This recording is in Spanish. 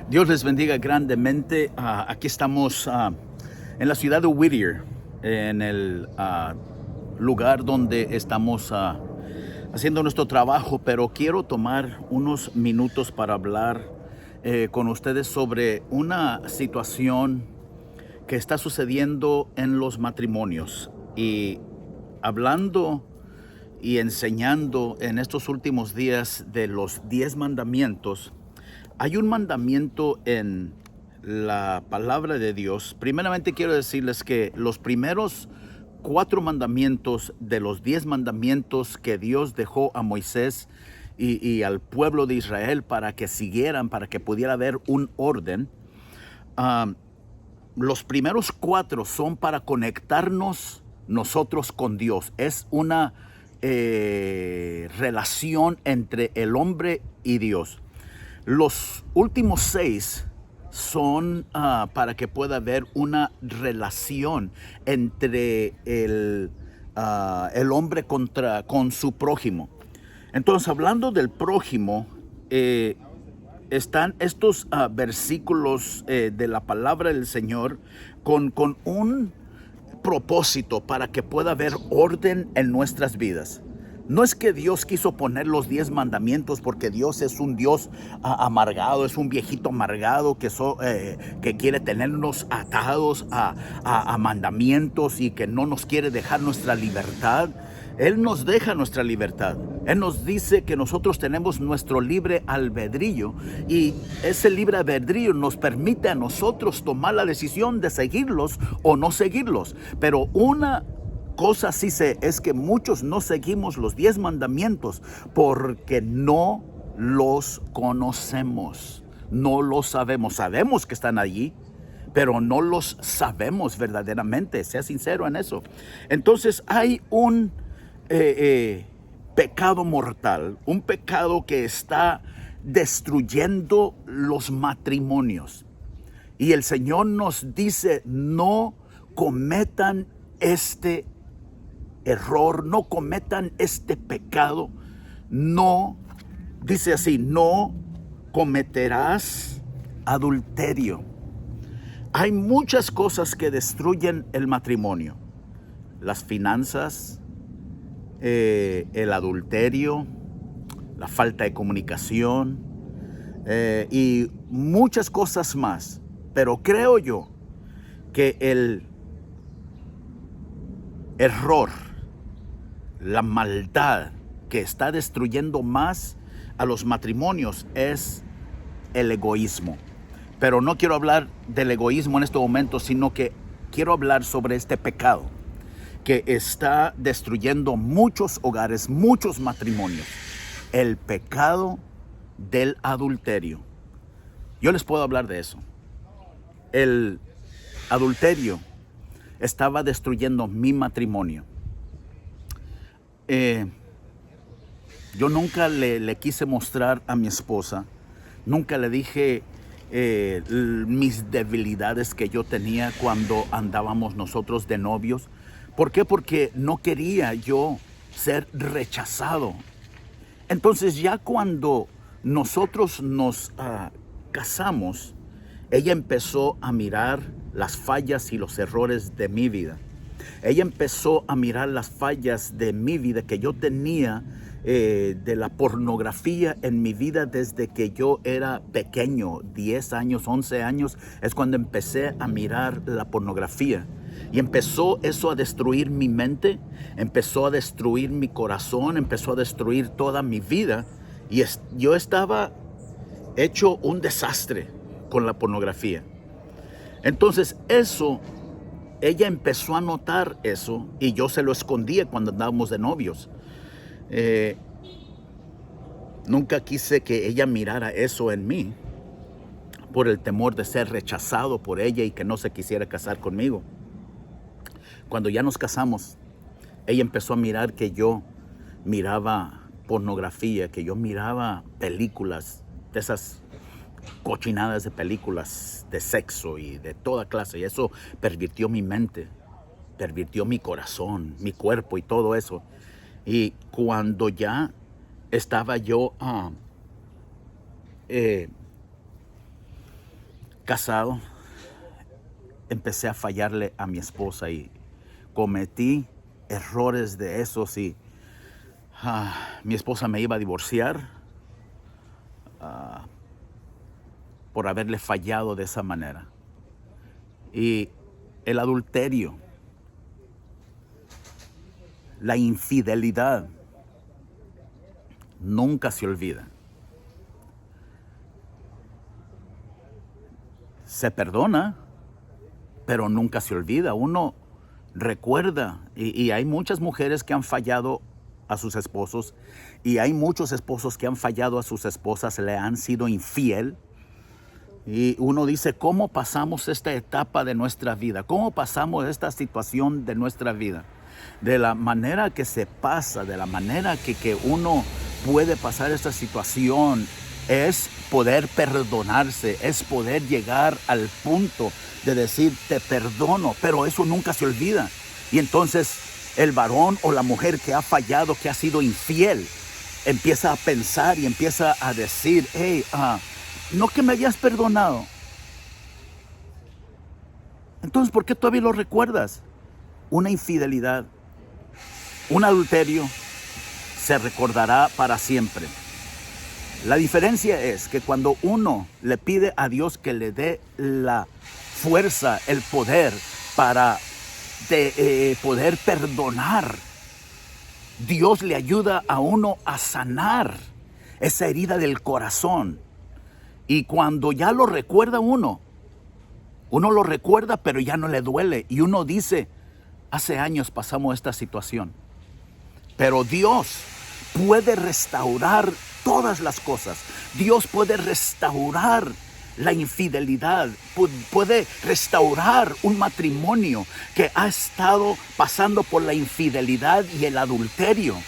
Dios les bendiga grandemente. Aquí estamos en la ciudad de Whittier, en el lugar donde estamos haciendo nuestro trabajo, pero quiero tomar unos minutos para hablar con ustedes sobre una situación que está sucediendo en los matrimonios y hablando y enseñando en estos últimos días de los 10 mandamientos. Hay un mandamiento en la palabra de Dios. Primeramente quiero decirles que los primeros 4 mandamientos de los 10 mandamientos que Dios dejó a Moisés y al pueblo de Israel para que siguieran, para que pudiera haber un orden, los primeros 4 son para conectarnos nosotros con Dios. Es una relación entre el hombre y Dios. Los últimos 6 son para que pueda haber una relación entre el hombre con su prójimo. Entonces, hablando del prójimo, están estos versículos de la palabra del Señor con un propósito para que pueda haber orden en nuestras vidas. No es que Dios quiso poner los 10 mandamientos porque Dios es un Dios amargado, es un viejito amargado que quiere tenernos atados a mandamientos y que no nos quiere dejar nuestra libertad. Él nos deja nuestra libertad. Él nos dice que nosotros tenemos nuestro libre albedrío y ese libre albedrío nos permite a nosotros tomar la decisión de seguirlos o no seguirlos. Pero una cosa sí sé es que muchos no seguimos los 10 mandamientos porque no los conocemos, no los sabemos. Sabemos que están allí, pero no los sabemos verdaderamente, sea sincero en eso. Entonces hay un pecado mortal, un pecado que está destruyendo los matrimonios. Y el Señor nos dice, no cometan este error, no cometan este pecado, no, dice así, no cometerás adulterio. Hay muchas cosas que destruyen el matrimonio, las finanzas, el adulterio, la falta de comunicación y muchas cosas más. Pero creo yo que el error, la maldad que está destruyendo más a los matrimonios es el egoísmo. Pero no quiero hablar del egoísmo en este momento, sino que quiero hablar sobre este pecado que está destruyendo muchos hogares, muchos matrimonios. El pecado del adulterio. Yo les puedo hablar de eso. El adulterio estaba destruyendo mi matrimonio. Yo nunca le quise mostrar a mi esposa, nunca le dije mis debilidades que yo tenía cuando andábamos nosotros de novios. ¿Por qué? Porque no quería yo ser rechazado. Entonces ya cuando nosotros nos casamos, ella empezó a mirar las fallas y los errores de mi vida. Ella empezó a mirar las fallas de mi vida que yo tenía, de la pornografía en mi vida desde que yo era pequeño, 10 años, 11 años, es cuando empecé a mirar la pornografía. Y empezó eso a destruir mi mente, empezó a destruir mi corazón, empezó a destruir toda mi vida. Y yo estaba hecho un desastre con la pornografía. Entonces ella empezó a notar eso y yo se lo escondía cuando andábamos de novios. Nunca quise que ella mirara eso en mí por el temor de ser rechazado por ella y que no se quisiera casar conmigo. Cuando ya nos casamos, ella empezó a mirar que yo miraba pornografía, que yo miraba películas, de esas cochinadas de películas de sexo y de toda clase. Y eso pervirtió mi mente, pervirtió mi corazón, mi cuerpo y todo eso. Y cuando ya estaba yo casado, empecé a fallarle a mi esposa y cometí errores de esos y mi esposa me iba a divorciar por haberle fallado de esa manera. Y el adulterio, la infidelidad, nunca se olvida. Se perdona, pero nunca se olvida. Uno recuerda, y hay muchas mujeres que han fallado a sus esposos, y hay muchos esposos que han fallado a sus esposas, le han sido infiel. Y uno dice, ¿cómo pasamos esta etapa de nuestra vida? ¿Cómo pasamos esta situación de nuestra vida? De la manera que se pasa, de la manera que uno puede pasar esta situación, es poder perdonarse, es poder llegar al punto de decir, te perdono, pero eso nunca se olvida. Y entonces el varón o la mujer que ha fallado, que ha sido infiel, empieza a pensar y empieza a decir, hey, no que me habías perdonado. Entonces, ¿por qué todavía lo recuerdas? Una infidelidad, un adulterio, se recordará para siempre. La diferencia es que cuando uno le pide a Dios que le dé la fuerza, el poder para poder perdonar, Dios le ayuda a uno a sanar esa herida del corazón. Y cuando ya lo recuerda uno lo recuerda, pero ya no le duele. Y uno dice, hace años pasamos esta situación. Pero Dios puede restaurar todas las cosas. Dios puede restaurar la infidelidad, puede restaurar un matrimonio que ha estado pasando por la infidelidad y el adulterio.